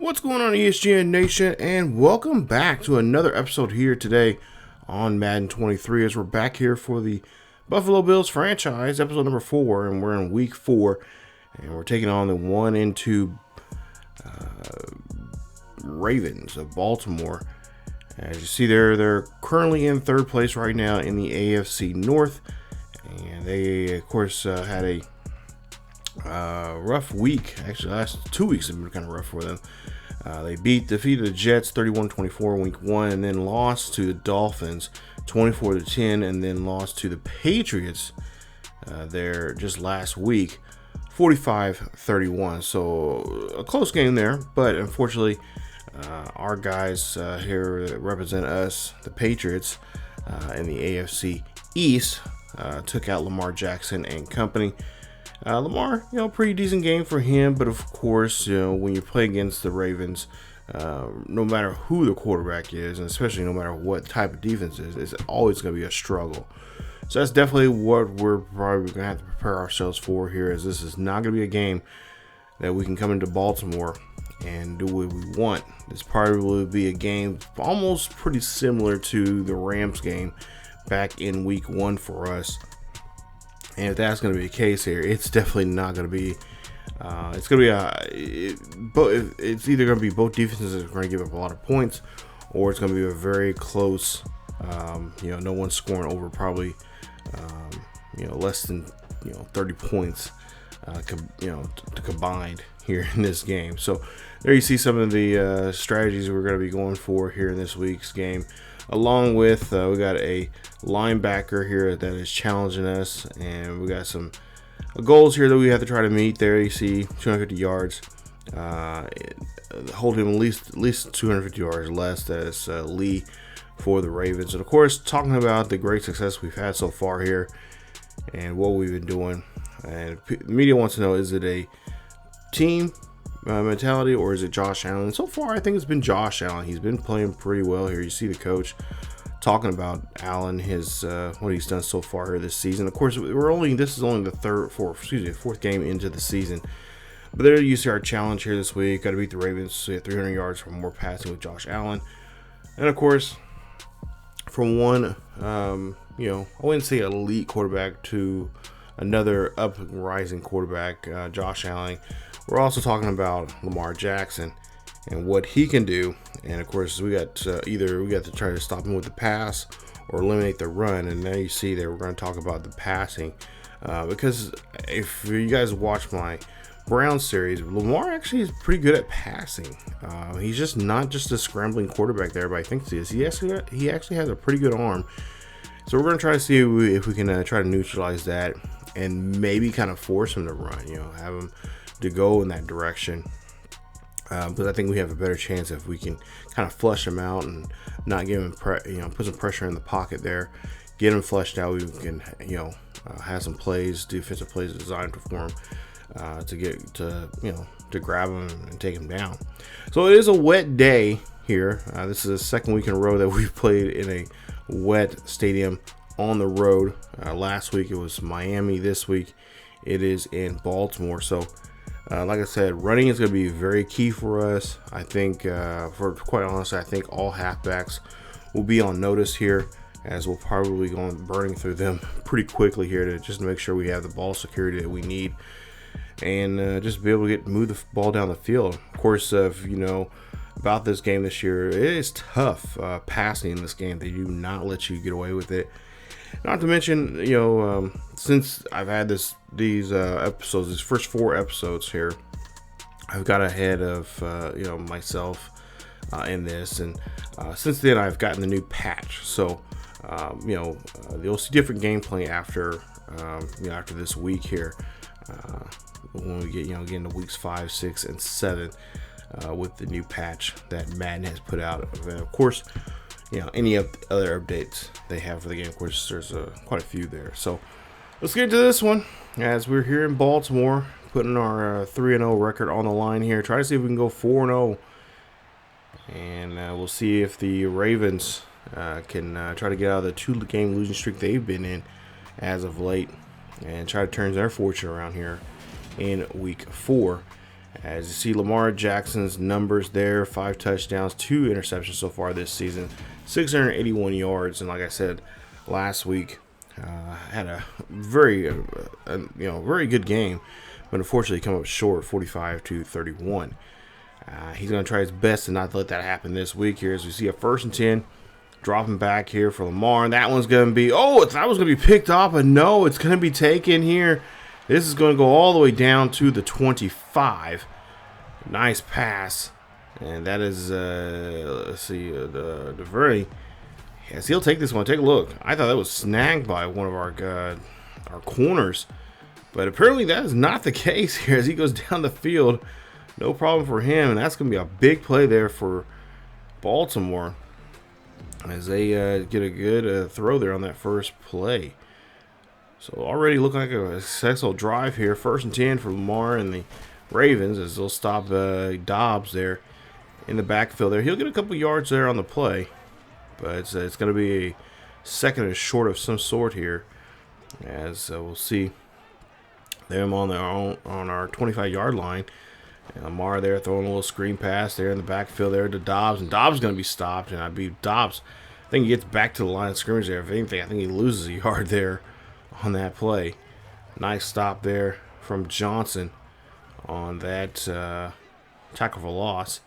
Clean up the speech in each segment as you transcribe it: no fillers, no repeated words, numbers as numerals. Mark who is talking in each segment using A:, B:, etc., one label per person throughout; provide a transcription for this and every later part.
A: What's going on, ESGN Nation, and welcome back to another episode here today on Madden 23, as we're back here for the Buffalo Bills franchise, episode number 4, and we're in week 4, and we're taking on the 1-2 Ravens of Baltimore. As you see there, they're currently in third place right now in the AFC North, and they, of course, had a rough week. Actually, the last 2 weeks have been kind of rough for them. They defeated the Jets 31-24 in week 1, and then lost to the Dolphins 24-10, and then lost to the Patriots there just last week 45-31. So a close game there, but unfortunately our guys here that represent us, the Patriots, in the AFC East, took out Lamar Jackson and company. Lamar, pretty decent game for him, but of course, when you play against the Ravens, no matter who the quarterback is, and especially no matter what type of defense it is, it's always going to be a struggle. So that's definitely what we're probably going to have to prepare ourselves for here, as this is not going to be a game that we can come into Baltimore and do what we want. This probably will be a game almost pretty similar to the Rams game back in week 1 for us. And if that's going to be the case here, it's definitely not going to be. It's going to be it's either going to be both defenses are going to give up a lot of points, or it's going to be a very close. No one's scoring over probably less than 30 points. Combined here in this game. So there you see some of the strategies we're going to be going for here in this week's game. Along with, we got a linebacker here that is challenging us, and we got some goals here that we have to try to meet. There you see 250 yards, hold him at least 250 yards less. That's Lee for the Ravens. And of course, talking about the great success we've had so far here and what we've been doing. And the media wants to know, is it a team mentality, or is it Josh Allen? So far, I think it's been Josh Allen. He's been playing pretty well here. You see the coach talking about Allen, his what he's done so far here this season. Of course, this is only the fourth game into the season. But there you see our challenge here this week. Got to beat the Ravens, so 300 yards for more passing with Josh Allen. And of course, from one, I wouldn't say elite quarterback to another up and rising quarterback, Josh Allen. We're also talking about Lamar Jackson and what he can do. And of course, we got to try to stop him with the pass or eliminate the run. And now you see that we're going to talk about the passing, because if you guys watch my Brown series, Lamar actually is pretty good at passing. He's just not just a scrambling quarterback there, but I think he is. He actually has a pretty good arm. So we're going to try to see if we can try to neutralize that and maybe kind of force him to run, have him to go in that direction. But I think we have a better chance if we can kind of flush him out and not give him, put some pressure in the pocket there, get him flushed out. We can, have some defensive plays designed for him to grab him and take him down. So it is a wet day here. This is the second week in a row that we've played in a wet stadium on the road. Last week it was Miami. This week it is in Baltimore. So like I said, running is going to be very key for us. I think, for quite honestly, I think all halfbacks will be on notice here, as we'll probably go burning through them pretty quickly here to make sure we have the ball security that we need, and just be able to move the ball down the field. Of course, if you know about this game this year, it is tough passing in this game. They do not let you get away with it. Not to mention, since I've had these episodes, these first 4 episodes here, I've got ahead of myself in this, and since then I've gotten the new patch. So you'll see different gameplay after this week here, when we get into weeks 5, 6, and 7 with the new patch that Madden has put out. And of course, any other updates they have for the game. Of course, there's quite a few there. So let's get into this one, as we're here in Baltimore, putting our 3-0 record on the line here. Try to see if we can go 4-0, and we'll see if the Ravens can try to get out of the 2-game losing streak they've been in as of late, and try to turn their fortune around here in week 4. As you see, Lamar Jackson's numbers there: 5 touchdowns, 2 interceptions so far this season, 681 yards, and like I said last week, had a very, very good game, but unfortunately come up short, 45-31. He's going to try his best to not let that happen this week here. As we see a 1st and 10, dropping back here for Lamar, and that one's going to be, I thought it was going to be picked off, but no, it's going to be taken here. This is going to go all the way down to the 25. Nice pass. And that is, let's see, the very, yes, he'll take this one. Take a look. I thought that was snagged by one of our corners. But apparently that is not the case here as he goes down the field. No problem for him. And that's going to be a big play there for Baltimore as they get a good throw there on that first play. So already looking like a successful drive here. 1st and 10 for Lamar and the Ravens as they'll stop Dobbs there in the backfield there. He'll get a couple yards there on the play, but it's going to be a 2nd and short of some sort here as we'll see them on our 25-yard line. And Lamar there throwing a little screen pass there in the backfield there to Dobbs, and Dobbs is going to be stopped, and I believe Dobbs, I think he gets back to the line of scrimmage there. If anything, I think he loses a yard there on that play. Nice stop there from Johnson on that tackle for loss.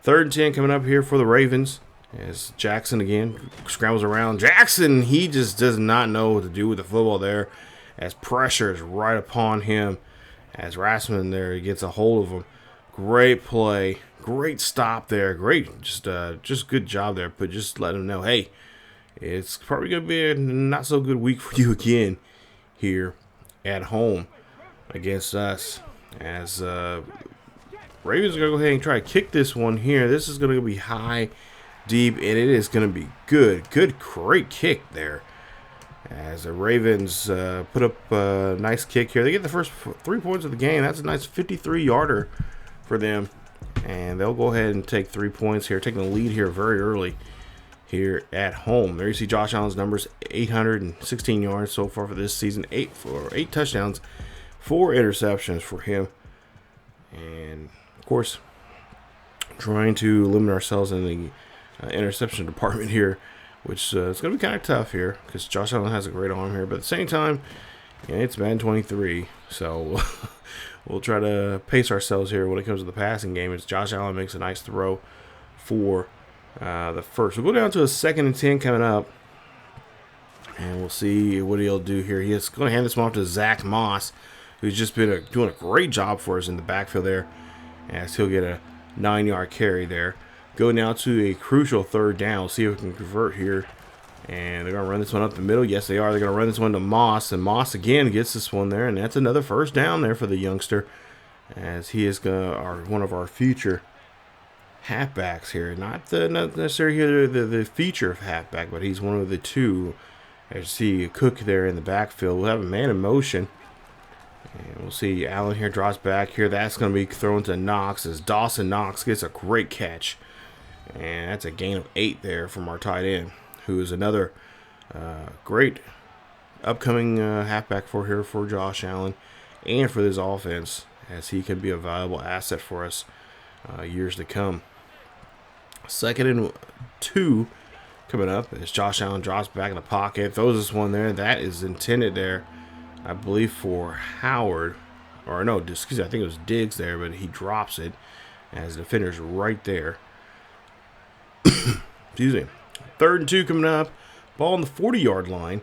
A: 3rd and 10 coming up here for the Ravens as Jackson again scrambles around. Jackson, he just does not know what to do with the football there as pressure is right upon him as Rasmussen there, he gets a hold of him. Great play, great stop there, great, just good job there, but just let him know, hey, it's probably going to be a not so good week for you again here at home against us. As Ravens are going to go ahead and try to kick this one here. This is going to be high, deep, and it is going to be good. Great kick there. As the Ravens put up a nice kick here. They get the first 3 points of the game. That's a nice 53-yarder for them. And they'll go ahead and take 3 points here, taking the lead here very early here at home. There you see Josh Allen's numbers, 816 yards so far for this season, 8 touchdowns, 4 interceptions for him. And, of course, trying to limit ourselves in the interception department here, which is going to be kind of tough here because Josh Allen has a great arm here. But at the same time, it's Madden 23, so we'll try to pace ourselves here when it comes to the passing game. It's Josh Allen makes a nice throw for the first. We'll go down to a 2nd and 10 coming up, and we'll see what he'll do here. He is going to hand this one off to Zach Moss, who's just been doing a great job for us in the backfield there, as he'll get a 9-yard carry there. Go now to a crucial 3rd down. We'll see if we can convert here. And they're going to run this one up the middle. Yes, they are. They're going to run this one to Moss. And Moss again gets this one there. And that's another 1st down there for the youngster, as he is one of our future halfbacks here. Not necessarily here the feature of halfback, but he's one of the 2. As you see Cook there in the backfield. We'll have a man in motion. And we'll see Allen here drops back here. That's going to be thrown to Knox as Dawson Knox gets a great catch. And that's a gain of 8 there from our tight end, who is another great upcoming halfback for Josh Allen and for this offense, as he can be a valuable asset for us years to come. 2nd and 2 coming up as Josh Allen drops back in the pocket, throws this one there. That is intended there, I believe, for Howard. Or no, excuse me, I think it was Diggs there, but he drops it as the defender's right there. Excuse me. 3rd and 2 coming up. Ball on the 40-yard line.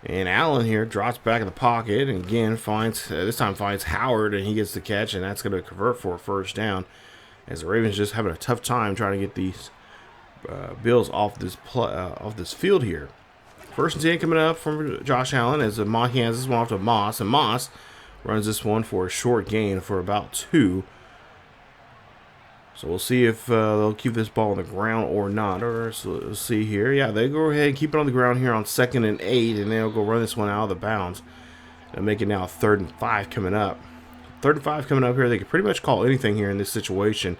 A: And Allen here drops back in the pocket. And again, this time finds Howard, and he gets the catch. And that's going to convert for a 1st down. As the Ravens just having a tough time trying to get these Bills off this field here. 1st and 10 coming up from Josh Allen as he hands this one off to Moss. And Moss runs this one for a short gain for about 2. So we'll see if they'll keep this ball on the ground or not. So let's see here. Yeah, they go ahead and keep it on the ground here on 2nd and 8, and they'll go run this one out of the bounds. They'll make it now 3rd and 5 coming up. 3rd and 5 coming up here. They could pretty much call anything here in this situation.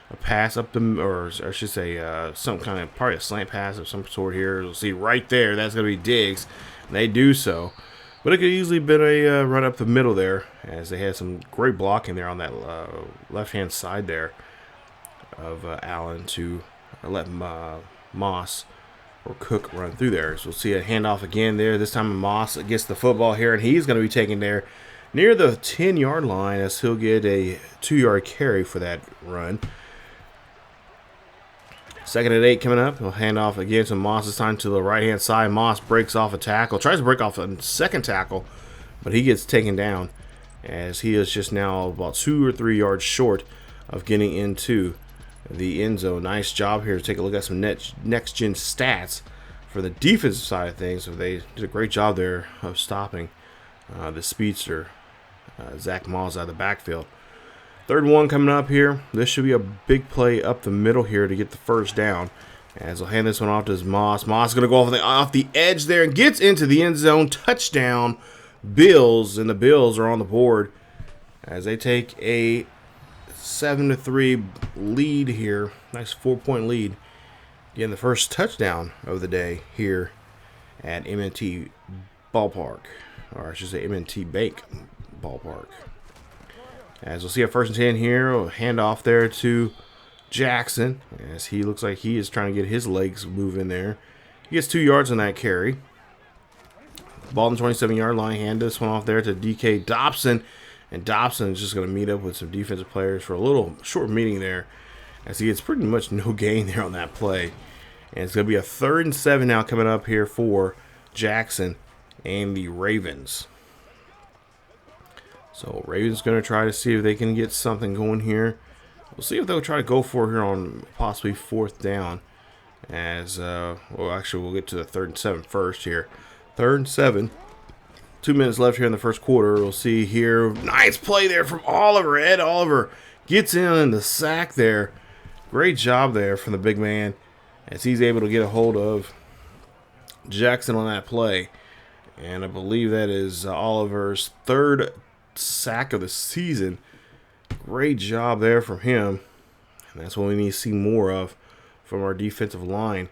A: A pass up the, or I should say, some kind of, probably a slant pass of some sort here. We'll see right there. That's going to be Diggs. And they do so. But it could easily been a run up the middle there, as they had some great blocking there on that left-hand side there of Allen to let Moss or Cook run through there. So we'll see a handoff again there. This time Moss gets the football here, and he's going to be taken there near the 10-yard line, as he'll get a 2-yard carry for that run. 2nd and 8 coming up. He'll hand off again to Moss, this time to the right-hand side. Moss breaks off a tackle, tries to break off a second tackle, but he gets taken down, as he is just now about 2 or 3 yards short of getting into the end zone. Nice job here to take a look at some next-gen stats for the defensive side of things. So they did a great job there of stopping the speedster, Zach Moss, out of the backfield. 3rd and 1 coming up here. This should be a big play up the middle here to get the first down. As we'll hand this one off to Moss. Moss is going to go off the edge there and gets into the end zone. Touchdown, Bills, and the Bills are on the board as they take a 7-3 lead here. Nice 4-point lead. Getting the first touchdown of the day here at M&T Ballpark, or I should say M&T Bank Ballpark. As we'll see a 1st and 10 here, we'll hand off there to Jackson, as he looks like he is trying to get his legs moving there. He gets 2 yards on that carry. Ball on the 27-yard line. Hand this one off there to DK Dobson, and Dobson is just going to meet up with some defensive players for a little short meeting there, as he gets pretty much no gain there on that play. And it's going to be a 3rd and 7 now coming up here for Jackson and the Ravens. So Ravens going to try to see if they can get something going here. We'll see if they'll try to go for it here on possibly 4th down. As well, actually, we'll get to the 3rd and 7 first here. 3rd and 7. 2 minutes left here in the first quarter. We'll see here. Nice play there from Oliver. Ed Oliver gets in the sack there. Great job there from the big man, as he's able to get a hold of Jackson on that play. And I believe that is Oliver's 3rd sack of the season. Great job there from him, and that's what we need to see more of from our defensive line,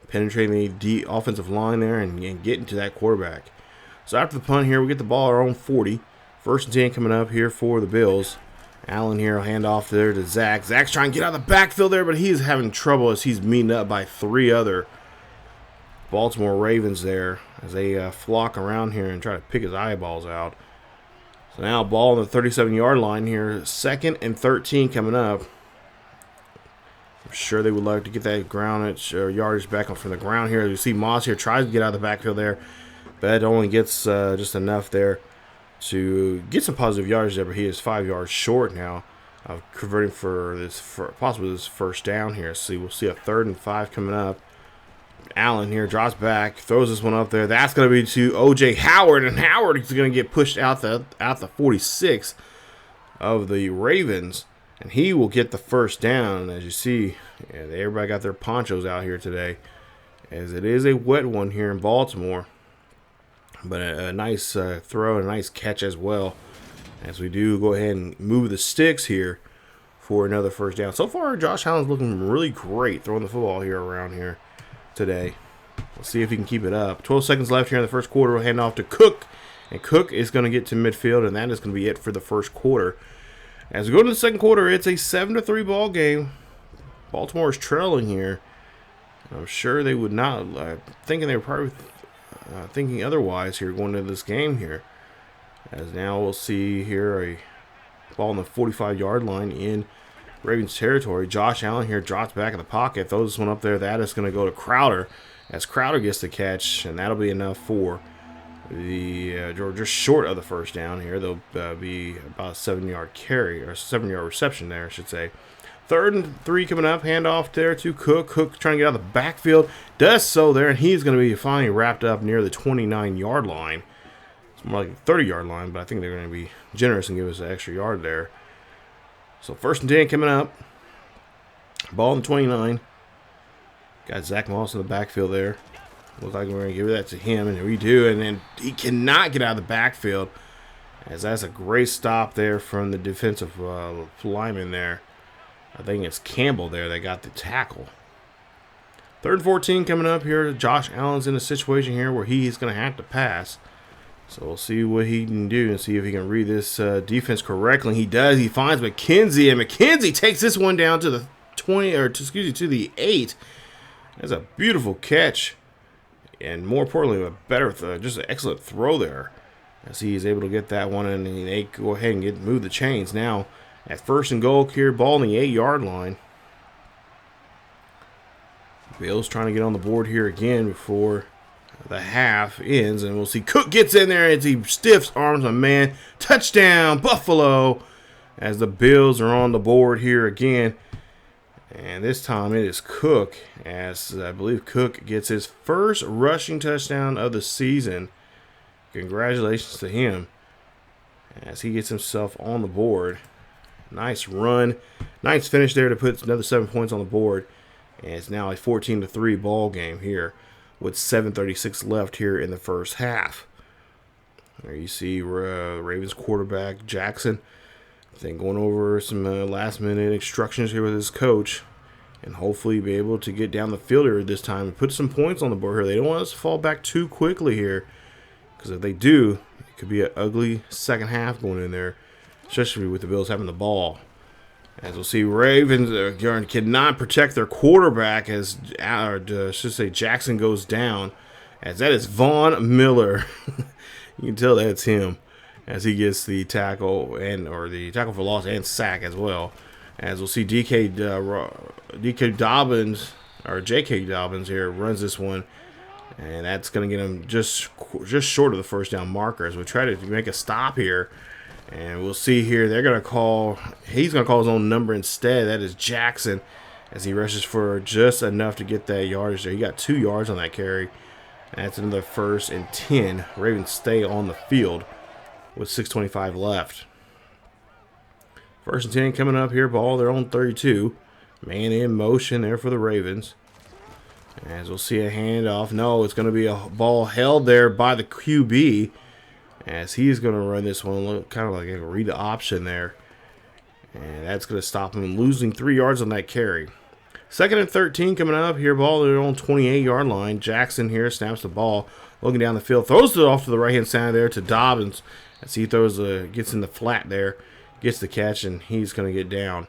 A: penetrating the offensive line there and getting to that quarterback. So after the punt here, we get the ball at our own 40. 1st and 10 coming up here for the Bills. Allen here will hand off there to Zach. Zach's trying to get out of the backfield there, but he's having trouble as he's meeting up by 3 other Baltimore Ravens there, as they flock around here and try to pick his eyeballs out. So now ball on the 37-yard line here. 2nd and 13 coming up. I'm sure they would like to get that yardage back up from the ground here. You see Moss here tries to get out of the backfield there, but it only gets just enough there to get some positive yardage there, but he is 5 yards short now of converting for possibly this 1st down here. So we'll see a 3rd and 5 coming up. Allen here drops back, throws this one up there. That's going to be to O.J. Howard, and Howard is going to get pushed out the 46 of the Ravens, and he will get the 1st down. As you see, everybody got their ponchos out here today, as it is a wet one here in Baltimore. But a nice throw and a nice catch as well, as we do go ahead and move the sticks here for another 1st down. So far, Josh Allen's looking really great throwing the football here around here today. We'll see if he can keep it up. 12 seconds left here in the first quarter. We'll hand off to Cook, and Cook is going to get to midfield, and that is going to be it for the first quarter. As we go to the second quarter, it's a 7-3 ball game. Baltimore is trailing here. I'm sure they would not, thinking they were probably thinking otherwise here going into this game here. As now we'll see here a ball on the 45-yard line in Ravens territory. Josh Allen here drops back in the pocket, throws this one up there. That is going to go to Crowder, as Crowder gets the catch, and that'll be enough for the just short of the 1st down here. They'll be about a 7-yard carry, or 7-yard reception there, I should say. 3rd and 3 coming up. Handoff there to Cook. Cook trying to get out of the backfield. Does so there, and he's going to be finally wrapped up near the 29-yard line. It's more like the 30-yard line, but I think they're going to be generous and give us an extra yard there. So 1st and 10 coming up. Ball on the 29. Got Zach Moss in the backfield there. Looks like we're going to give that to him, and we do. And then he cannot get out of the backfield, as that's a great stop there from the defensive lineman there. I think it's Campbell there that got the tackle. 3rd and 14 coming up here. Josh Allen's in a situation here where he's going to have to pass. So we'll see what he can do and see if he can read this defense correctly. He does. He finds McKenzie, and McKenzie takes this one down to the 20, or to the 8. That's a beautiful catch, and more importantly, a better, just an excellent throw there. As he is able to get that one, and they go ahead and move the chains now. At 1st and goal here, ball on the 8-yard line. Bills trying to get on the board here again before the half ends, and we'll see Cook gets in there as he stiffs arms a man. Touchdown, Buffalo, as the Bills are on the board here again. And this time it is Cook, as I believe Cook gets his first rushing touchdown of the season. Congratulations to him as he gets himself on the board. Nice run. Nice finish there to put another 7 points on the board. And it's now a 14-3 ball game here with 7:36 left here in the first half. There you see Ravens quarterback Jackson, I think, going over some last-minute instructions here with his coach, and hopefully be able to get down the field here this time and put some points on the board here. They don't want us to fall back too quickly here, because if they do, it could be an ugly second half going in there, especially with the Bills having the ball. As we'll see, Ravens cannot protect their quarterback as, Jackson goes down. As that is Von Miller. You can tell that's him as he gets the tackle or the tackle for loss and sack as well. As we'll see, J.K. Dobbins here runs this one, and that's going to get him just short of the first down marker as we try to make a stop here. And we'll see here, he's going to call his own number instead. That is Jackson, as he rushes for just enough to get that yardage there. He got 2 yards on that carry. And that's another 1st and 10. Ravens stay on the field with 6:25 left. 1st and 10 coming up here, ball their own 32. Man in motion there for the Ravens. As we'll see a handoff. No, it's going to be a ball held there by the QB, as he's going to run this one, kind of like a read option there. And that's going to stop him losing 3 yards on that carry. 2nd and 13 coming up here, ball their own 28-yard line. Jackson here snaps the ball, looking down the field, throws it off to the right-hand side there to Dobbins, as he gets in the flat there, gets the catch, and he's going to get down.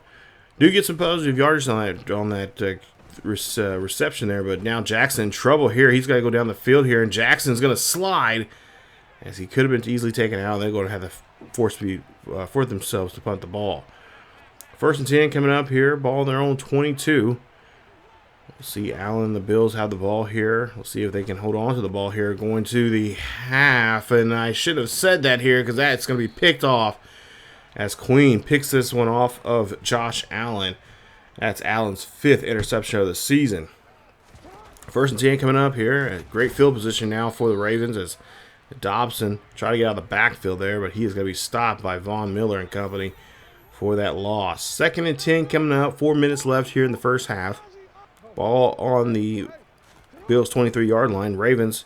A: Do get some positive yardage on that reception there, but now Jackson in trouble here. He's got to go down the field here, and Jackson's going to slide, as he could have been easily taken out. They're going to have to force themselves to punt the ball. 1st and 10 coming up here, ball their own 22. We'll see Allen, the Bills have the ball here. We'll see if they can hold on to the ball here going to the half. And I should have said that here, because that's going to be picked off, as Queen picks this one off of Josh Allen. That's Allen's 5th interception of the season. 1st and 10 coming up here. A great field position now for the Ravens, as Dobson try to get out of the backfield there, but he is going to be stopped by Von Miller and company for that loss. 2nd and 10 coming up. 4 minutes left here in the first half. Ball on the Bills' 23-yard line. Ravens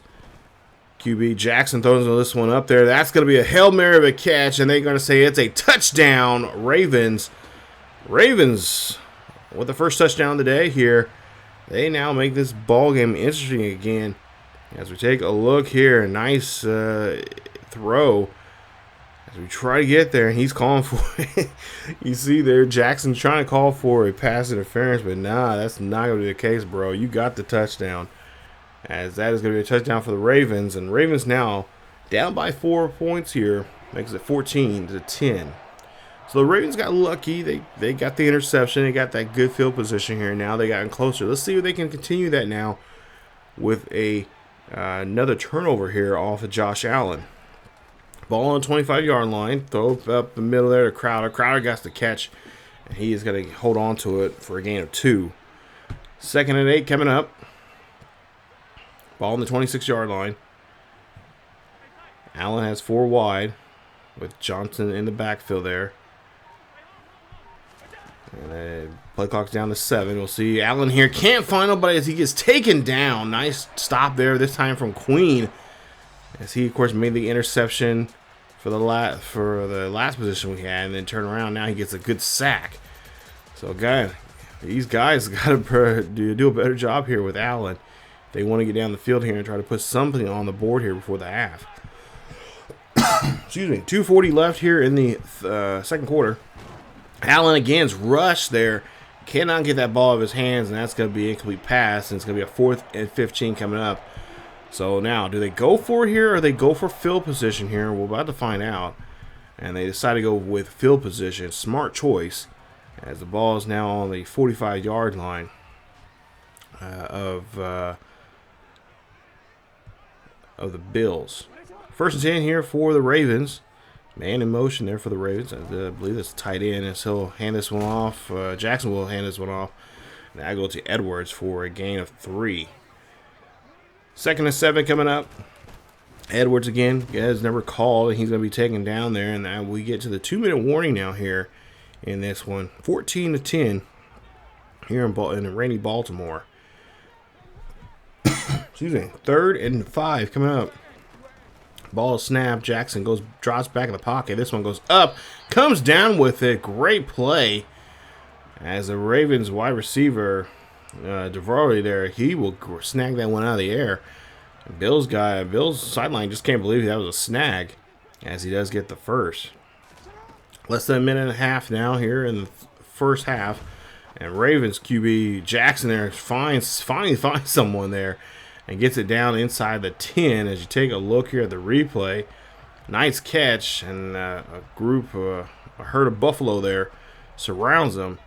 A: QB Jackson throws this one up there. That's going to be a Hail Mary of a catch, and they're going to say it's a touchdown, Ravens. Ravens with the first touchdown of the day here. They now make this ball game interesting again. As we take a look here, nice throw as we try to get there, and he's calling for it. You see there, Jackson's trying to call for a pass interference, but nah, that's not going to be the case, bro. You got the touchdown, as that is going to be a touchdown for the Ravens, and Ravens now down by 4 points here, makes it 14-10. So the Ravens got lucky. They got the interception. They got that good field position here. Now they gotten closer. Let's see if they can continue that now with another turnover here off of Josh Allen. Ball on the 25-yard line. Throw up the middle there to Crowder. Crowder got the catch, and he is going to hold on to it for a gain of 2. 2nd and 8 coming up. Ball on the 26-yard line. Allen has 4 wide with Johnson in the backfield there. And play clock's down to 7. We'll see Allen here. Can't find nobody as he gets taken down. Nice stop there, this time from Queen, as he, of course, made the interception for the last position we had, and then turn around. Now he gets a good sack. So, again, these guys got to do a better job here with Allen. They want to get down the field here and try to put something on the board here before the half. Excuse me. 2:40 left here in the second quarter. Allen again's rushed there. Cannot get that ball out of his hands, and that's going to be an incomplete pass, and it's going to be a 4th and 15 coming up. So now, do they go for it here, or they go for field position here? We're about to find out. And they decide to go with field position. Smart choice, as the ball is now on the 45-yard line of the Bills. 1st and 10 here for the Ravens. Man in motion there for the Ravens. I believe that's tight end, and so he'll hand this one off. Jackson will hand this one off. Now I go to Edwards for a gain of 3. 2nd and 7 coming up. Edwards again has never called, and he's going to be taken down there. And now we get to the 2-minute warning now here in this one. 14-10 here in rainy Baltimore. Excuse me. 3rd and 5 coming up. Ball snap. Jackson drops back in the pocket. This one goes up. Comes down with it. Great play. As the Ravens wide receiver, DeVore there, he will snag that one out of the air. Bill's sideline just can't believe that was a snag, as he does get the first. Less than a minute and a half now here in the first half. And Ravens QB Jackson there finally finds someone there and gets it down inside the 10. As you take a look here at the replay, nice catch, and a herd of buffalo there surrounds them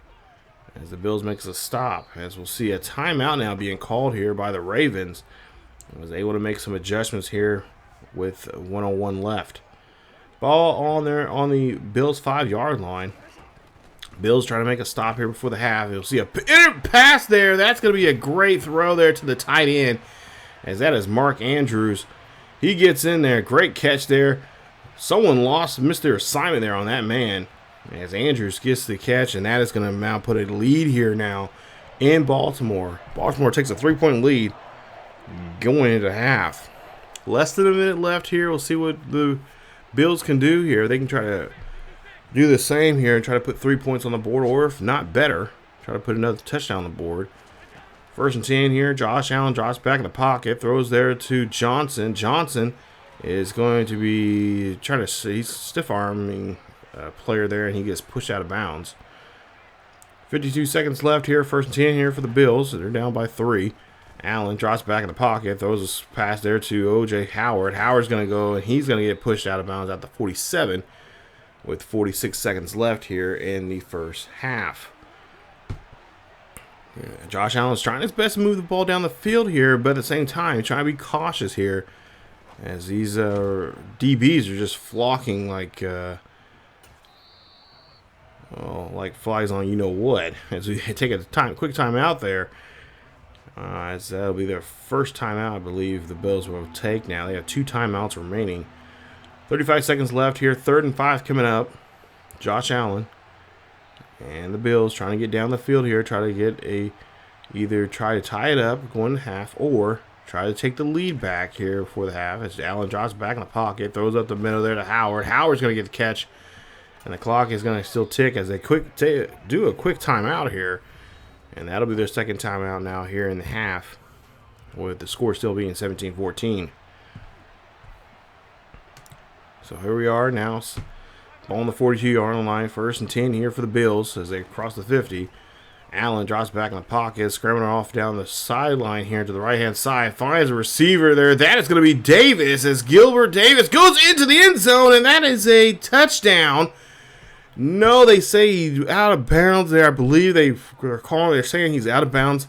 A: as the Bills makes a stop. As we'll see a timeout now being called here by the Ravens. Was able to make some adjustments here with 1:01 left. Ball on there on the Bills 5-yard line. Bills trying to make a stop here before the half. You'll see a pass there. That's going to be a great throw there to the tight end, as that is Mark Andrews. He gets in there. Great catch there. Someone missed their assignment there on that man, as Andrews gets the catch, and that is going to now put a lead here now in Baltimore. Baltimore takes a 3-point lead going into half. Less than a minute left here. We'll see what the Bills can do here. They can try to do the same here and try to put 3 points on the board, or if not better, try to put another touchdown on the board. 1st and 10 here. Josh Allen drops back in the pocket, throws there to Johnson. Johnson is going to be he's stiff-arming a player there, and he gets pushed out of bounds. 52 seconds left here. 1st and 10 here for the Bills. They're down by 3. Allen drops back in the pocket, throws a pass there to O.J. Howard. Howard's going to go, and he's going to get pushed out of bounds at the 47 with 46 seconds left here in the first half. Yeah, Josh Allen's trying his best to move the ball down the field here, but at the same time, trying to be cautious here, as these DBs are just flocking like flies on you-know-what. As we take a quick time out there. As that'll be their first timeout, I believe the Bills will take now. They have 2 timeouts remaining. 35 seconds left here. 3rd and 5 coming up. Josh Allen and the Bills trying to get down the field here. Try to tie it up going to half, or try to take the lead back here before the half. As Allen drops back in the pocket, throws up the middle there to Howard. Howard's going to get the catch, and the clock is going to still tick as they do a quick timeout here. And that'll be their second timeout now here in the half, with the score still being 17-14. So here we are now, ball on the 42-yard line. 1st and 10 here for the Bills as they cross the 50. Allen drops back in the pocket, scrambling off down the sideline here to the right-hand side. Finds a receiver there. That is going to be Davis, as Gilbert Davis goes into the end zone, and that is a touchdown. No, they say he's out of bounds there. I believe they're saying he's out of bounds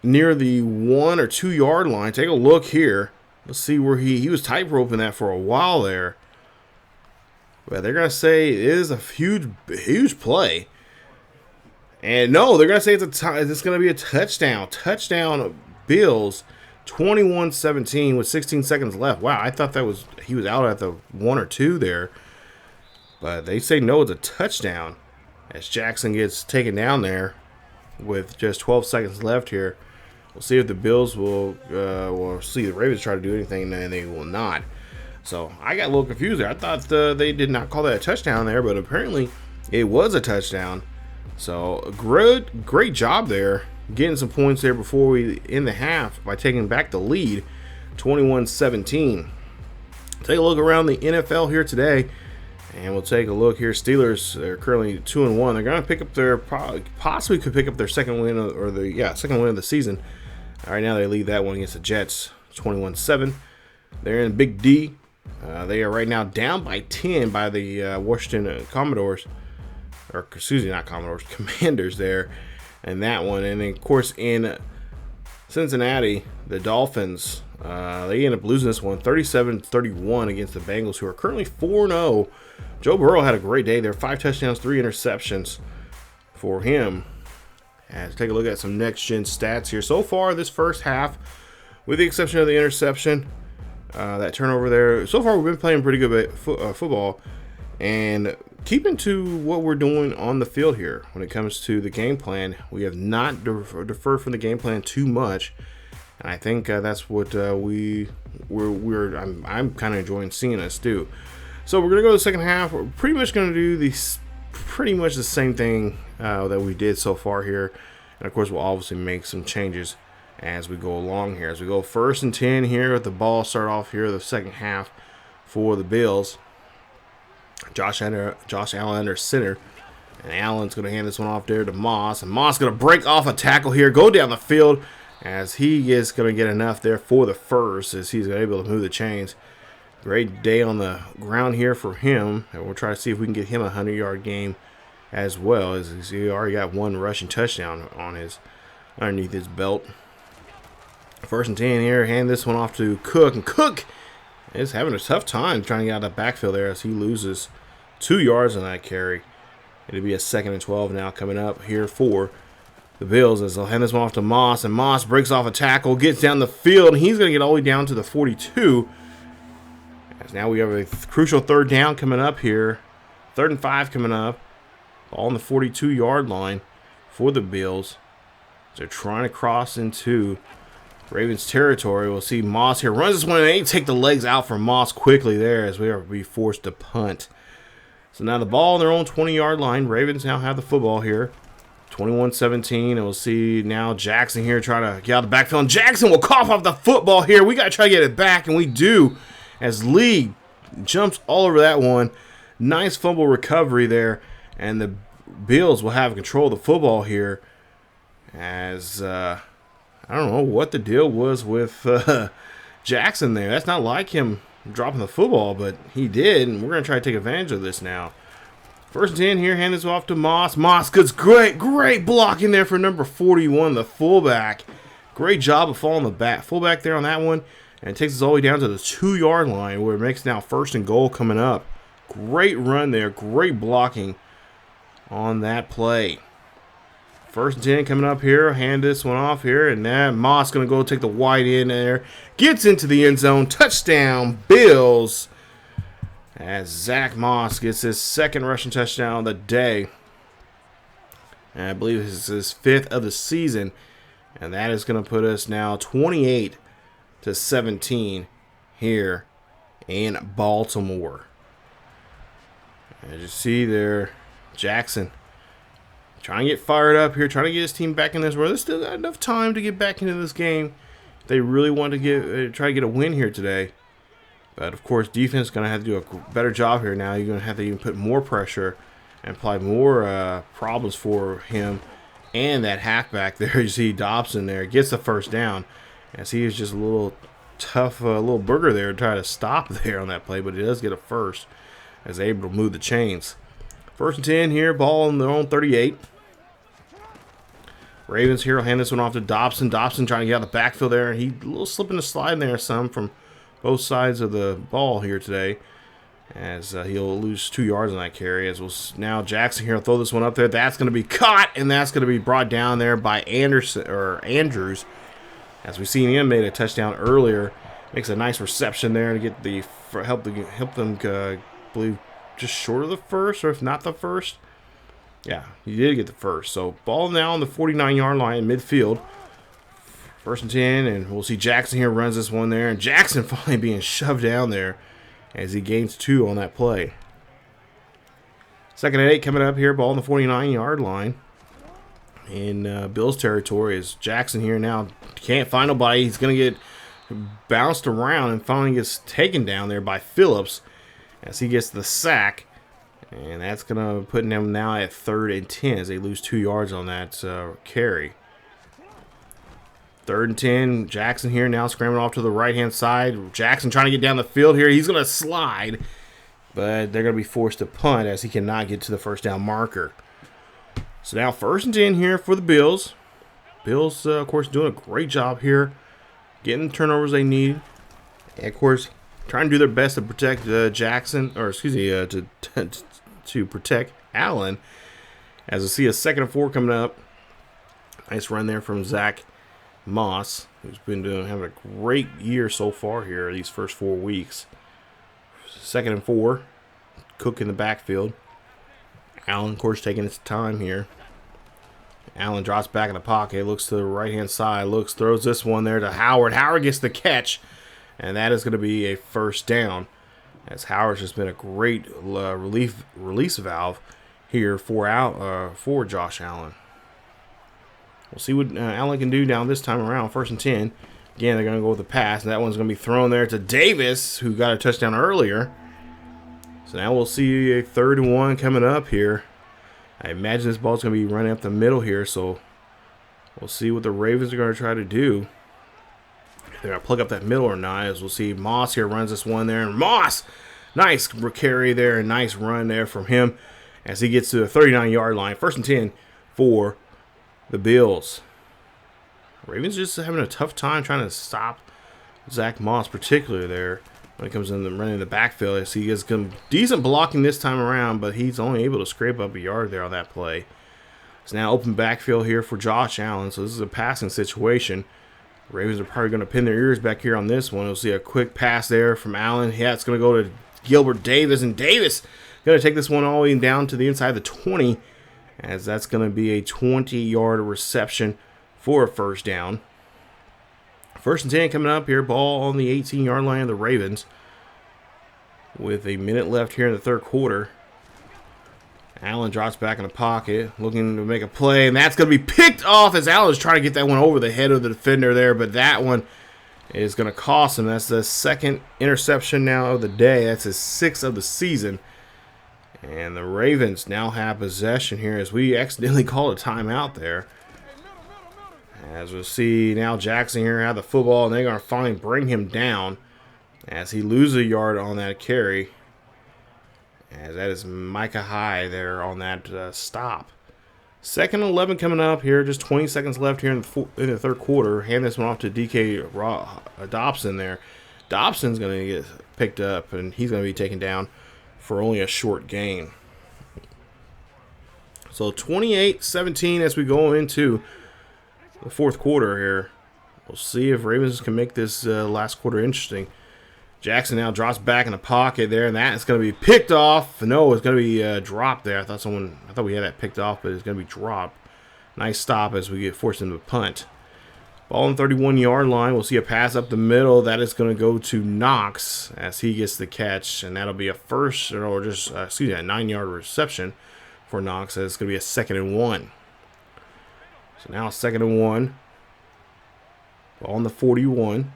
A: near the 1 or 2 yard line. Take a look here. Let's see where he was tight-roping that for a while there. But they're going to say it is a huge play. And no, they're going to say it's going to be a touchdown. Touchdown Bills, 21-17 with 16 seconds left. Wow, I thought he was out at the 1 or 2 there. But they say no, it's a touchdown, as Jackson gets taken down there with just 12 seconds left here. We'll see if the Bills will see the Ravens try to do anything, and they will not. So I got a little confused there. I thought they did not call that a touchdown there, but apparently it was a touchdown. So great job there, getting some points there before we end the half by taking back the lead, 21-17. Take a look around the NFL here today, and we'll take a look here. Steelers, they're currently 2-1. They're going to pick up their, possibly could pick up their second win, or the second win of the season. Right now they lead that one against the Jets, 21-7. They're in Big D. They are right now down by 10 by the Washington Commodores, or excuse me, not Commodores, Commanders there, and that one. And then, of course, in Cincinnati, the Dolphins, they end up losing this one 37-31 against the Bengals, who are currently 4-0. Joe Burrow had a great day there, 5 touchdowns, 3 interceptions for him. And let's take a look at some next-gen stats here. So far this first half, with the exception of the interception, that turnover there, so far we've been playing pretty good football and keeping to what we're doing on the field here. When it comes to the game plan, we have not deferred from the game plan too much, and I think that's what I'm kind of enjoying seeing us do. So we're gonna go to the second half. We're pretty much gonna do pretty much the same thing that we did so far here, and of course we'll obviously make some changes as we go along here. As we go 1st and 10 here with the ball, start off here the second half for the Bills. Josh Allen under center, and Allen's going to hand this one off there to Moss, and Moss going to break off a tackle here, go down the field, as he is going to get enough there for the first, as he's able to move the chains. Great day on the ground here for him, and we'll try to see if we can get him a 100-yard game as well, as he already got 1 rushing touchdown on underneath his belt. 1st and 10 here, hand this one off to Cook, and Cook is having a tough time trying to get out of the backfield there as he loses 2 yards on that carry. It'll be a 2nd and 12 now coming up here for the Bills, as they'll hand this one off to Moss, and Moss breaks off a tackle, gets down the field, and he's going to get all the way down to the 42. As now we have a crucial 3rd down coming up here. 3rd and 5 coming up. All on the 42-yard line for the Bills. They're trying to cross into Ravens territory. We'll see Moss here. Runs this one, and they take the legs out from Moss quickly there as we are be forced to punt. So now the ball on their own 20-yard line. Ravens now have the football here. 21-17. And we'll see now Jackson here trying to get out of the backfield. And Jackson will cough off the football here. We got to try to get it back, and we do, as Lee jumps all over that one. Nice fumble recovery there. And the Bills will have control of the football here as I don't know what the deal was with Jackson there. That's not like him dropping the football, but he did, and we're going to try to take advantage of this now. 1st and 10 here, hand this off to Moss. Moss gets great blocking there for number 41, the fullback. Great job of following the fullback there on that one, and it takes us all the way down to the 2-yard line where it makes now 1st and goal coming up. Great run there, great blocking on that play. 1st and 10 coming up here. Hand this one off here. And now Moss going to go take the wide end there. Gets into the end zone. Touchdown, Bills. As Zach Moss gets his 2nd rushing touchdown of the day. And I believe this is his 5th of the season. And that is going to put us now 28-17 here in Baltimore. As you see there, Jackson trying to get fired up here, trying to get his team back in this where there's still got enough time to get back into this game. They really want to try to get a win here today. But, of course, defense is going to have to do a better job here now. You're going to have to even put more pressure and apply more problems for him. And that halfback there, you see Dobson there, gets the 1st down. As he is just a little tough little burger there to try to stop there on that play. But he does get a 1st as able to move the chains. 1st and 10 here, ball on their own 38. Ravens here will hand this one off to Dobson. Dobson trying to get out of the backfield there. He a little slipping and sliding there some from both sides of the ball here today. As he'll lose 2 yards on that carry. As we'll now Jackson here will throw this one up there. That's going to be caught, and that's going to be brought down there by Andrews. As we seen him made a touchdown earlier. Makes a nice reception there to get the help them believe just short of the 1st, or if not the 1st. Yeah, he did get the 1st. So ball now on the 49-yard line, midfield. 1st and 10, and we'll see Jackson here runs this one there. And Jackson finally being shoved down there as he gains 2 on that play. 2nd and 8 coming up here, ball on the 49-yard line. In Bills territory as Jackson here now can't find nobody. He's going to get bounced around and finally gets taken down there by Phillips as he gets the sack. And that's going to put them now at 3rd and 10 as they lose 2 yards on that carry. 3rd and 10. Jackson here now scrambling off to the right-hand side. Jackson trying to get down the field here. He's going to slide, but they're going to be forced to punt as he cannot get to the first down marker. So now 1st and 10 here for the Bills. Bills, of course, doing a great job here, getting the turnovers they need. And, of course, trying to do their best to protect Jackson, or excuse me, to protect Allen. As we see a 2nd and 4 coming up. Nice run there from Zach Moss, who's been having a great year so far here these first 4 weeks. 2nd and 4. Cook in the backfield. Allen, of course, taking his time here. Allen drops back in the pocket, looks to the right-hand side, throws this one there to Howard. Howard gets the catch, and that is going to be a 1st down, as Howard's just been a great release valve here for Josh Allen. We'll see what Allen can do down this time around. 1st and 10. Again, they're going to go with the pass, and that one's going to be thrown there to Davis, who got a touchdown earlier. So now we'll see a 3rd and 1 coming up here. I imagine this ball's going to be running up the middle here, so we'll see what the Ravens are going to try to do. They're going to plug up that middle or not, as we'll see Moss here runs this one there. And Moss, nice carry there, and nice run there from him as he gets to the 39-yard line. 1st and 10 for the Bills. Ravens just having a tough time trying to stop Zach Moss, particularly there when it comes in the running the backfield. As he gets some decent blocking this time around, but he's only able to scrape up a yard there on that play. It's now open backfield here for Josh Allen, so this is a passing situation. Ravens are probably going to pin their ears back here on this one. We'll see a quick pass there from Allen. Yeah, it's going to go to Gilbert Davis, and Davis going to take this one all the way down to the inside of the 20, as that's going to be a 20-yard reception for a 1st down. 1st and 10 coming up here. Ball on the 18-yard line of the Ravens with a minute left here in the 3rd quarter. Allen drops back in the pocket, looking to make a play, and that's going to be picked off as Allen's trying to get that one over the head of the defender there, but that one is going to cost him. That's the 2nd interception now of the day. That's his 6th of the season. And the Ravens now have possession here as we accidentally called a timeout there. As we'll see now Jackson here have the football, and they're going to finally bring him down as he loses a yard on that carry. As that is Micah High there on that stop. 2nd and 11 coming up here. Just 20 seconds left here in the 3rd quarter. Hand this one off to DK Dobson there. Dobson's going to get picked up, and he's going to be taken down for only a short gain. So 28-17 as we go into the 4th quarter here. We'll see if Ravens can make this last quarter interesting. Jackson now drops back in the pocket there, and that is going to be picked off. No, it's going to be dropped there. I thought we had that picked off, but it's going to be dropped. Nice stop as we get forced into a punt. Ball on the 31-yard line. We'll see a pass up the middle. That is going to go to Knox as he gets the catch, and that'll be a 9-yard reception for Knox. It's going to be a 2nd and 1. So now 2nd and 1. Ball on the 41.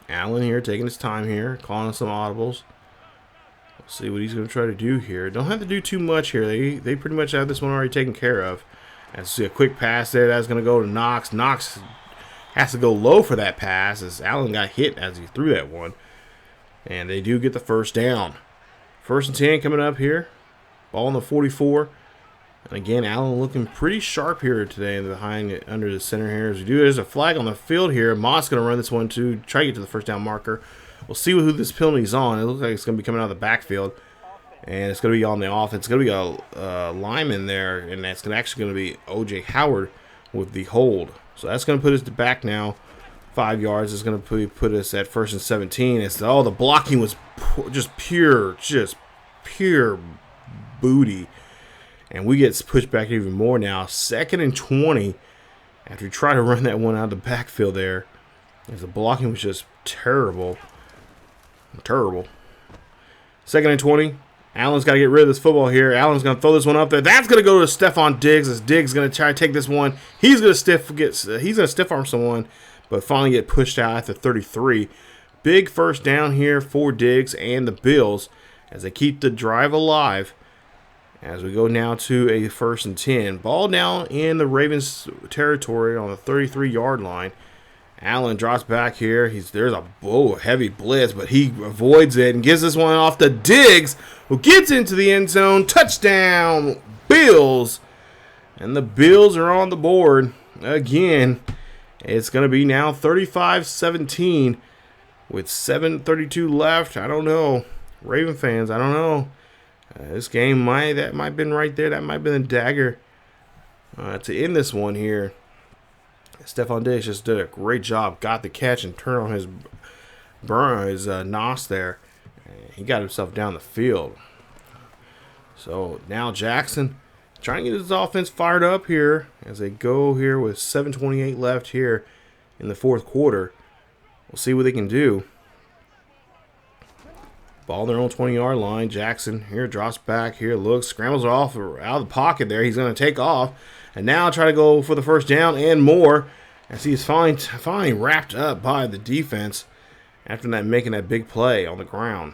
A: Allen here taking his time here, calling some audibles. We'll see what he's going to try to do here. Don't have to do too much here. They pretty much have this one already taken care of. And see a quick pass there. That's going to go to Knox. Knox has to go low for that pass as Allen got hit as he threw that one. And they do get the 1st down. 1st and 10 coming up here. Ball on the 44. And again, Allen looking pretty sharp here today under the center here. As we do, there's a flag on the field here. Moss going to run this one to try to get to the 1st down marker. We'll see who this penalty's on. It looks like it's going to be coming out of the backfield. And it's going to be on the offense. It's going to be a lineman there. And that's actually going to be O.J. Howard with the hold. So that's going to put us back now 5 yards. It's going to put us at 1st and 17. It's the blocking was just pure booty. And we get pushed back even more now. 2nd and 20 after we try to run that one out of the backfield there. As the blocking was just terrible. Terrible. 2nd and 20. Allen's got to get rid of this football here. Allen's going to throw this one up there. That's going to go to Stephon Diggs as Diggs is going to try to take this one. He's going to stiff arm someone, but finally get pushed out at the 33. Big first down here for Diggs and the Bills as they keep the drive alive. As we go now to a 1st and 10. Ball down in the Ravens territory on the 33-yard line. Allen drops back here. There's a heavy blitz, but he avoids it and gives this one off to Diggs, who gets into the end zone. Touchdown, Bills. And the Bills are on the board again. It's going to be now 35-17 with 7:32 left. I don't know. Raven fans, I don't know. This game might have been right there. That might have been a dagger to end this one here. Stephon Diggs just did a great job. Got the catch and turned on his nos there. He got himself down the field. So now Jackson trying to get his offense fired up here as they go here with 7:28 left here in the 4th quarter. We'll see what they can do. Ball on their own 20-yard line. Jackson here drops back here, looks, scrambles off out of the pocket there. He's going to take off and now try to go for the first down and more as he's finally wrapped up by the defense after making that big play on the ground.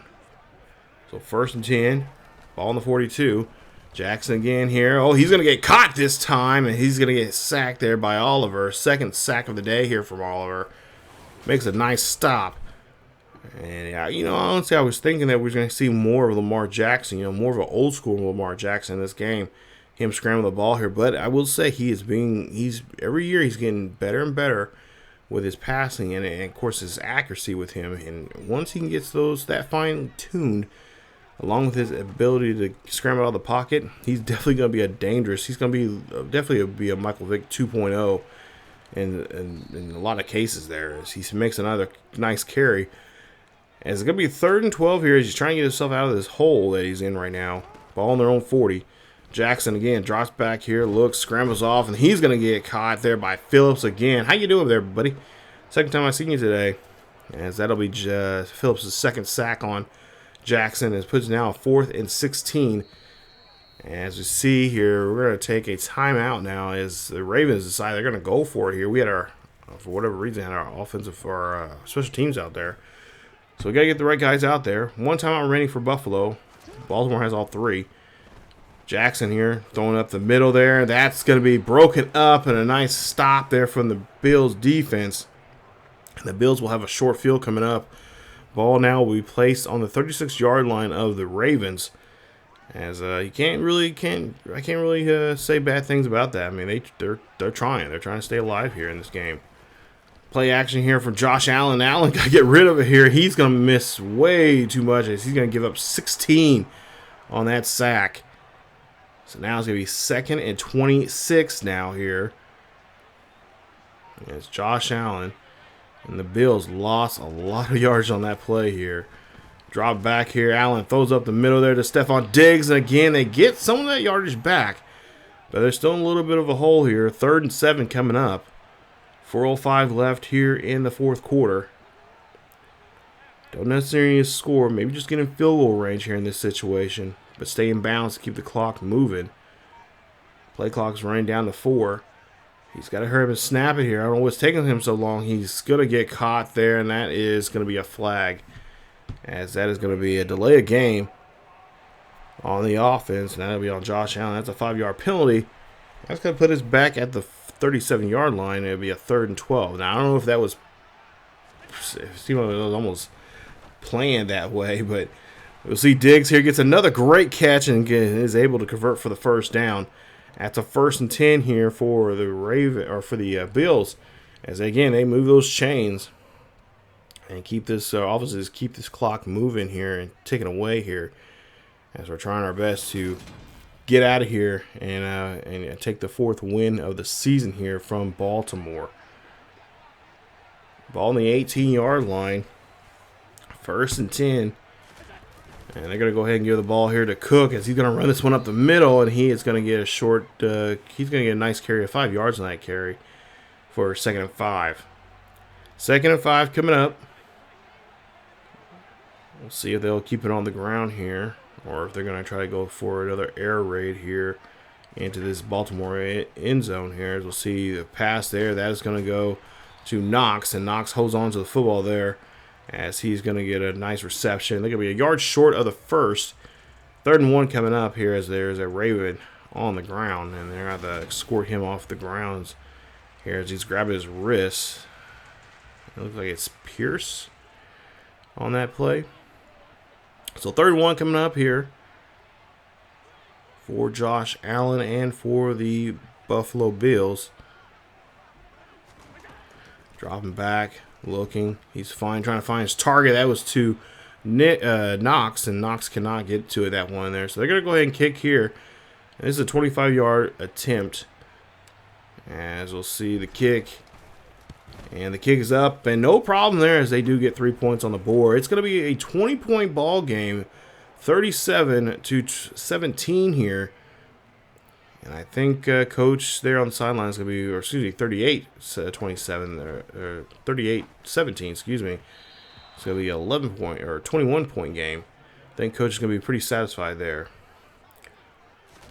A: So 1st and 10, ball on the 42. Jackson again here. Oh, he's going to get caught this time, and he's going to get sacked there by Oliver. 2nd sack of the day here from Oliver. Makes a nice stop. And, honestly, I was thinking that we were going to see more of Lamar Jackson, more of an old school Lamar Jackson in this game. Him scrambling the ball here. But I will say every year he's getting better and better with his passing and of course, his accuracy with him. And once he gets that fine-tuned, along with his ability to scramble out of the pocket, he's definitely going to be he's going to be definitely be a Michael Vick 2.0 in a lot of cases there. As he makes another nice carry. And it's going to be 3rd and 12 here as he's trying to get himself out of this hole that he's in right now. Ball on their own 40. Jackson again drops back here, looks, scrambles off, and he's going to get caught there by Phillips again. How you doing there, buddy? 2nd time I've seen you today. As that'll be Phillips' 2nd sack on Jackson. It puts now 4th and 16. As we see here, we're going to take a timeout now as the Ravens decide they're going to go for it here. We had for whatever reason, had our offensive or special teams out there. So we got to get the right guys out there. 1 timeout remaining for Buffalo. Baltimore has all 3. Jackson here throwing up the middle there. That's going to be broken up and a nice stop there from the Bills defense. And the Bills will have a short field coming up. Ball now will be placed on the 36-yard line of the Ravens. As I can't really say bad things about that. I mean, they're trying. They're trying to stay alive here in this game. Play action here from Josh Allen. Allen got to get rid of it here. He's going to miss way too much as he's going to give up 16 on that sack. So now it's going to be 2nd and 26 now here. It's Josh Allen. And the Bills lost a lot of yards on that play here. Drop back here. Allen throws up the middle there to Stephon Diggs. And again, they get some of that yardage back. But there's still a little bit of a hole here. 3rd and 7 coming up. 4:05 left here in the 4th quarter. Don't necessarily need to score. Maybe just get in field goal range here in this situation. But stay in bounds to keep the clock moving. Play clock's running down to 4. He's got to hurry up and snap it here. I don't know what's taking him so long. He's going to get caught there, and that is going to be a flag. As that is going to be a delay of game on the offense. And that'll be on Josh Allen. That's a 5-yard penalty. That's going to put us back at the 37-yard line. It'll be a 3rd and 12. Now, I don't know if that was, it seemed like it was almost planned that way, but we'll see Diggs here gets another great catch and is able to convert for the first down. That's a 1st and 10 here for the Bills. As again, they move those chains and keep this officers keep this clock moving here and ticking away here as we're trying our best to get out of here and take the 4th win of the season here from Baltimore. Ball on the 18-yard line. 1st and 10. And they're going to go ahead and give the ball here to Cook as he's going to run this one up the middle, and he is going to get a short, he's going to get a nice carry of 5 yards on that carry for 2nd and 5. 2nd and 5 coming up. We'll see if they'll keep it on the ground here or if they're going to try to go for another air raid here into this Baltimore end zone here. As we'll see the pass there. That is going to go to Knox, and Knox holds on to the football there as he's going to get a nice reception. They're going to be a yard short of the first. 3rd and 1 coming up here as there's a Raven on the ground, and they're going to have to escort him off the grounds here as he's grabbing his wrist. It looks like it's Pierce on that play. So 3rd and 1 coming up here for Josh Allen and for the Buffalo Bills. Dropping back, looking. He's trying to find his target. That was to Knox, and Knox cannot get to it, that one there. So they're going to go ahead and kick here. And this is a 25-yard attempt. As we'll see the kick. And the kick is up, and no problem there as they do get 3 points on the board. It's going to be a 20-point ball game, 37-17 here. And I think Coach there on the sideline is going to be, or excuse me, 38-27, or 38-17, excuse me. It's going to be an 11-point or 21-point game. I think Coach is going to be pretty satisfied there.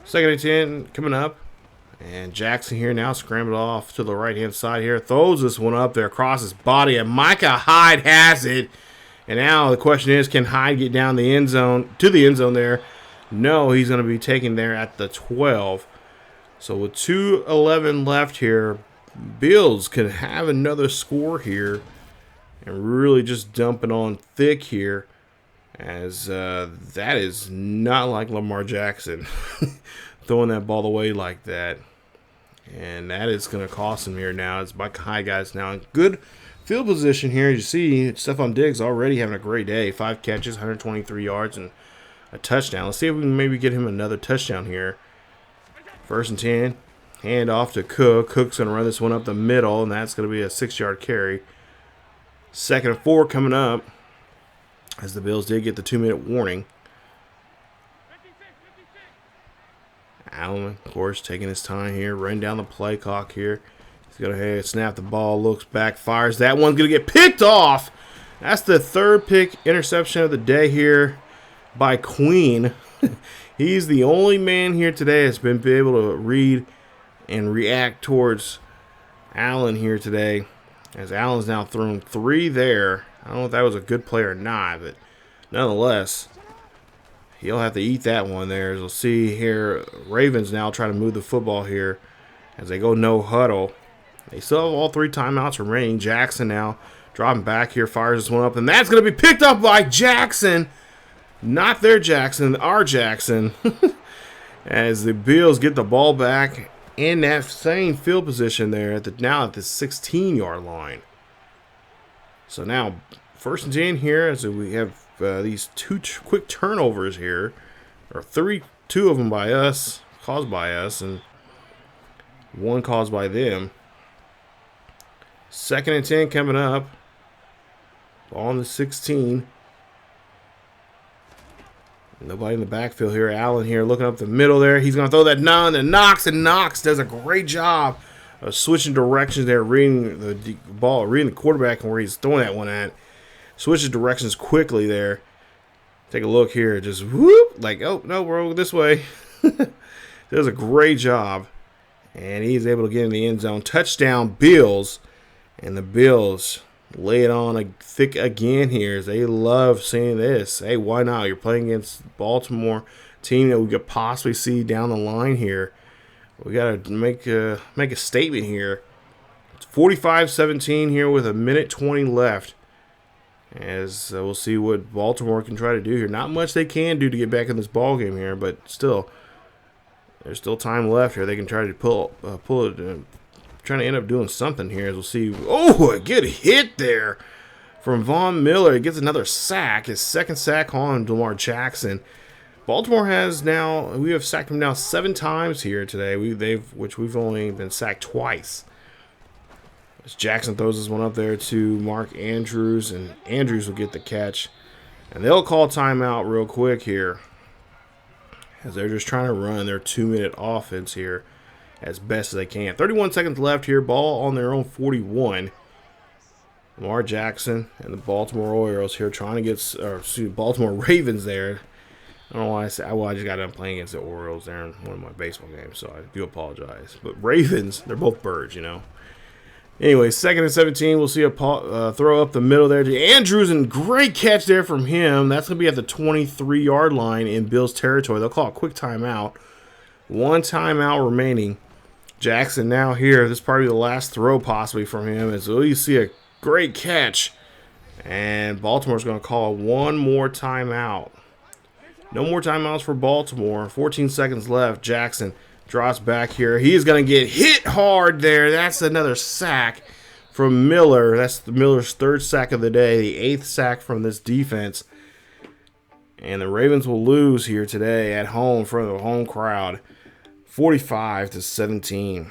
A: 2nd and 10 coming up. And Jackson here now scrambled off to the right-hand side here. Throws this one up there across his body, and Micah Hyde has it. And now the question is, can Hyde get down the end zone, to the end zone there? No, he's going to be taken there at the 12. So with 2:11 left here, Bills can have another score here and really just dumping on thick here, as that is not like Lamar Jackson throwing that ball away like that. And that is going to cost him here now. It's Mike High guys now in good field position here. As you see, Stephon Diggs already having a great day. 5 catches, 123 yards, and a touchdown. Let's see if we can maybe get him another touchdown here. 1st and 10. Hand off to Cook. Cook's going to run this one up the middle, and that's going to be a 6-yard carry. 2nd and 4 coming up, as the Bills did get the 2-minute warning. Allen, of course, taking his time here, running down the play clock here. He's going to snap the ball, looks back, fires. That one's going to get picked off. That's the 3rd pick interception of the day here by Queen. He's the only man here today that's been able to read and react towards Allen here today, as Allen's now thrown 3 there. I don't know if that was a good play or not, but nonetheless, he'll have to eat that one there. As we'll see here, Ravens now trying to move the football here as they go no huddle. They still have all 3 timeouts remaining. Jackson now dropping back here, fires this one up, and that's going to be picked up by Jackson. Not their Jackson, our Jackson. As the Bills get the ball back in that same field position there, now at the 16-yard line. So now 1st and 10 here, as we have these 2 quick turnovers here, or 2 of them by us, caused by us, and 1 caused by them. 2nd and 10 coming up. Ball on the 16. Nobody in the backfield here. Allen here looking up the middle there. He's going to throw that none to Knox, and Knox does a great job of switching directions there, reading the ball, reading the quarterback and where he's throwing that one at. Switches directions quickly there. Take a look here. Just whoop, like, oh, no, we're over this way. Does a great job. And he's able to get in the end zone. Touchdown, Bills. And the Bills lay it on thick again here. They love seeing this. Hey, why not? You're playing against Baltimore, team that we could possibly see down the line here. We got to make a statement here. It's 45-17 here with 1:20 left. As we'll see what Baltimore can try to do here. Not much they can do to get back in this ball game here, but still, there's still time left here. They can try to pull it. Trying to end up doing something here, as we'll see. Oh, a good hit there from Von Miller. He gets another sack. His 2nd sack on Lamar Jackson. Baltimore we have sacked him now 7 times here today. Which we've only been sacked twice. As Jackson throws this one up there to Mark Andrews, and Andrews will get the catch. And they'll call timeout real quick here, as they're just trying to run their 2-minute offense here as best as they can. 31 seconds left here. Ball on their own 41. Lamar Jackson and the Baltimore Orioles here trying to get, Baltimore Ravens there. I don't know why I just got done playing against the Orioles there in one of my baseball games, so I do apologize. But Ravens, they're both birds, you know. Anyway, 2nd and 17. We'll see a throw up the middle there to Andrews, and great catch there from him. That's going to be at the 23-yard line in Bills territory. They'll call a quick timeout. 1 timeout remaining. Jackson now here. This is probably the last throw possibly from him. As you see a great catch. And Baltimore's going to call 1 more timeout. No more timeouts for Baltimore. 14 seconds left. Jackson drops back here. He's going to get hit hard there. That's another sack from Miller. That's Miller's 3rd sack of the day. The 8th sack from this defense. And the Ravens will lose here today at home in front of the home crowd. 45-17.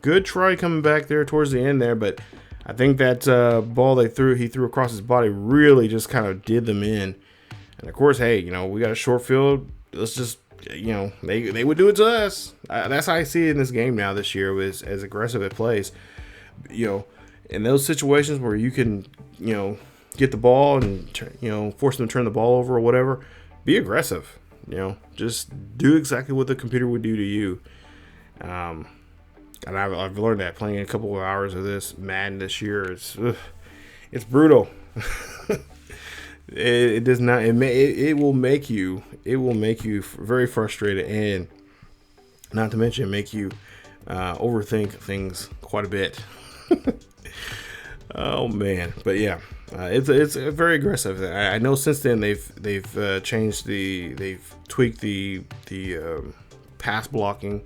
A: Good try coming back there towards the end there, but I think that ball he threw across his body really just kind of did them in. And of course, hey, we got a short field. Let's just, they would do it to us. That's how I see it in this game now this year, was as aggressive it plays. In those situations where you can, get the ball and, force them to turn the ball over or whatever, be aggressive. Just do exactly what the computer would do to you. And I've learned that playing a couple of hours of this Madden this year. It's brutal. It does not. It will make you. It will make you very frustrated, and not to mention make you overthink things quite a bit. Oh man, but yeah, it's very aggressive. I know since then they've changed they've tweaked the pass blocking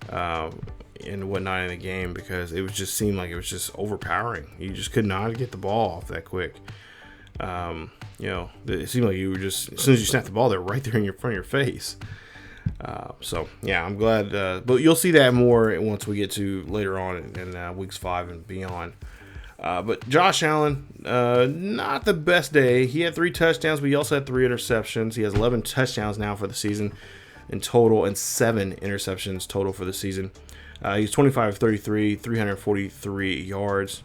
A: and whatnot in the game, because it was just seemed like it was just overpowering. You just could not get the ball off that quick. It seemed like you were just, as soon as you snapped the ball, they're right there in front of your face. So yeah, I'm glad, but you'll see that more once we get to later on in weeks 5 and beyond. But Josh Allen, not the best day. He had 3 touchdowns, but he also had 3 interceptions. He has 11 touchdowns now for the season in total, and 7 interceptions total for the season. He's 25 of 33, 343 yards.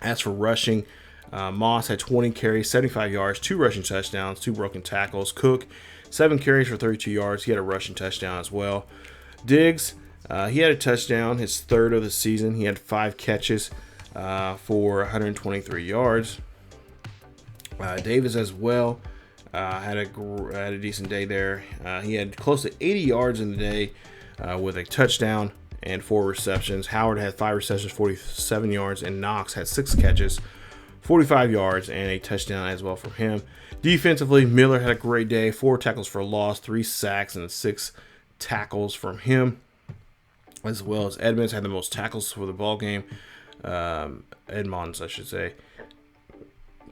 A: As for rushing, Moss had 20 carries, 75 yards, 2 rushing touchdowns, 2 broken tackles. Cook, 7 carries for 32 yards. He had a rushing touchdown as well. Diggs, he had a touchdown, his 3rd of the season. He had 5 catches for 123 yards. Davis as well had a decent day there. He had close to 80 yards in the day with a touchdown and 4 receptions. Howard had 5 receptions, 47 yards, and Knox had 6 catches, 45 yards, and a touchdown as well from him. Defensively, Miller had a great day, 4 tackles for loss, 3 sacks, and 6 tackles from him, as well as Edmonds had the most tackles for the ball game. Edmonds, I should say.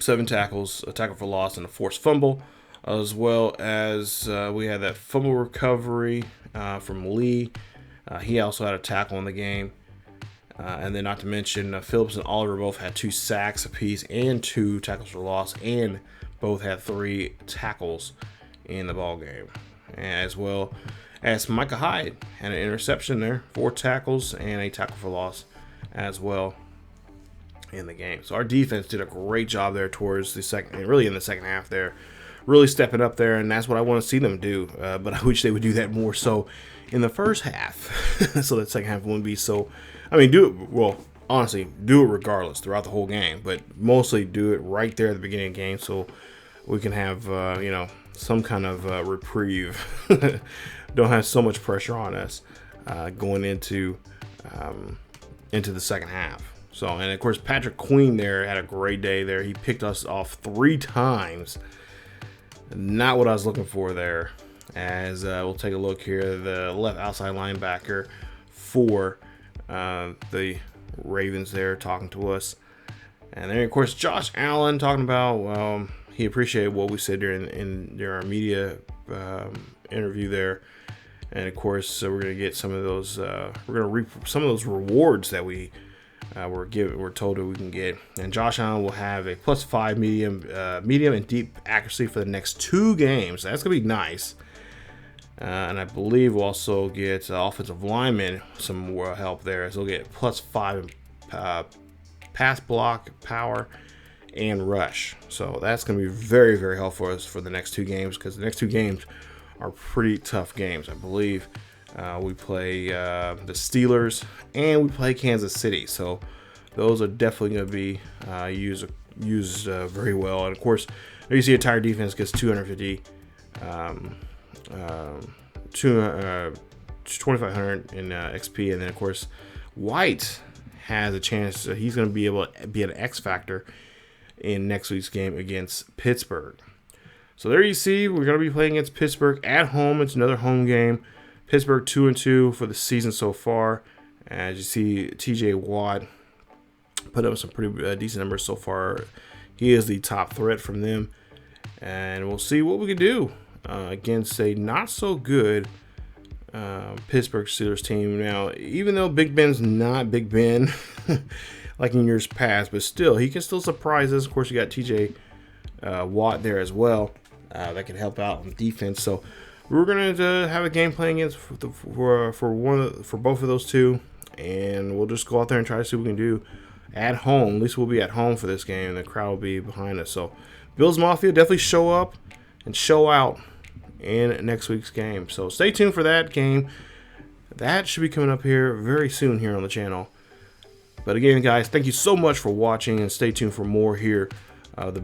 A: 7 tackles, a tackle for loss, and a forced fumble, as well as we had that fumble recovery from Lee. He also had a tackle in the game. And then not to mention Phillips and Oliver both had 2 sacks apiece and 2 tackles for loss, and both had 3 tackles in the ball game. As well as Micah Hyde had an interception there, 4 tackles and a tackle for loss as well in the game. So our defense did a great job there towards the second, and really in the second half there, really stepping up there, and that's what I want to see them do. But I wish they would do that more so in the first half, so that second half wouldn't be so. I mean, do it. Well, honestly, do it regardless throughout the whole game, but mostly do it right there at the beginning of the game, so we can have some kind of reprieve. Don't have so much pressure on us going into the second half. So, and of course, Patrick Queen there had a great day there. He picked us off 3 times. Not what I was looking for there. As we'll take a look here, the left outside linebacker for the Ravens there talking to us. And then, of course, Josh Allen talking about, he appreciated what we said during our media interview there. And of course, we're going to get some of those, we're going to reap some of those rewards that we're told that we can get. And Josh Allen will have a +5 medium and deep accuracy for the next 2 games. That's going to be nice. And I believe we'll also get offensive linemen some more help there, as they'll get +5 pass block, power, and rush. So that's going to be very, very helpful for us for the next 2 games, because the next 2 games are pretty tough games. I believe we play the Steelers and we play Kansas City. So those are definitely going to be used very well. And of course, there you see a entire defense gets 250, 2,500 in XP, and then of course White has a chance. He's going to be able to be an X factor in next week's game against Pittsburgh. So there you see, we're going to be playing against Pittsburgh at home. It's another home game. Pittsburgh 2-2 for the season so far. As you see, TJ Watt put up some pretty decent numbers so far. He is the top threat from them. And we'll see what we can do against a not so good Pittsburgh Steelers team. Now, even though Big Ben's not Big Ben like in years past, but still, he can still surprise us. Of course, you got TJ Watt there as well that can help out on defense. So we're going to have a game plan against for both of those two, and we'll just go out there and try to see what we can do at home. At least we'll be at home for this game, and the crowd will be behind us. So Bills Mafia, definitely show up and show out in next week's game. So stay tuned for that game. That should be coming up here very soon here on the channel. But again, guys, thank you so much for watching, and stay tuned for more here of the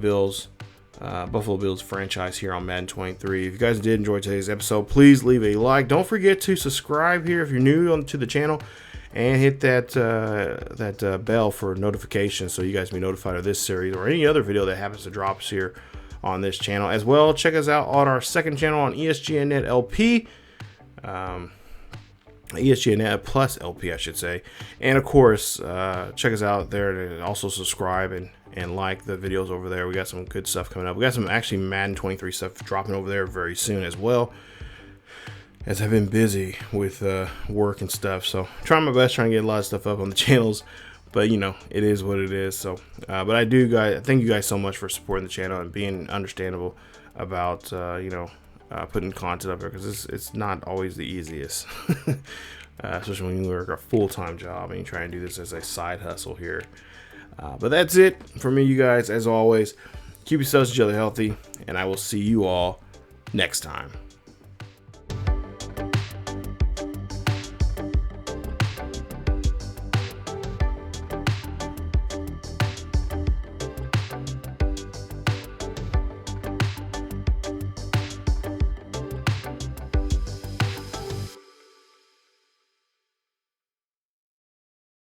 A: Buffalo Bills franchise here on Madden 23. If you guys did enjoy today's episode, please leave a like. Don't forget to subscribe here if you're new to the channel, and hit that bell for notifications so you guys can be notified of this series or any other video that happens to drop us here on this channel. As well, check us out on our second channel on ESGNet LP, ESGNet plus LP, I should say. And of course, check us out there to also subscribe and like the videos over there. We got some good stuff coming up. We got some actually Madden 23 stuff dropping over there very soon as well, as I've been busy with work and stuff. So trying my best, trying to get a lot of stuff up on the channels, but you know, it is what it is. So but I thank you guys so much for supporting the channel and being understandable about putting content up there, because it's not always the easiest. Especially when you work a full-time job and you try and do this as a side hustle here. But that's it for me, you guys. As always, keep yourselves and each other healthy, and I will see you all next time.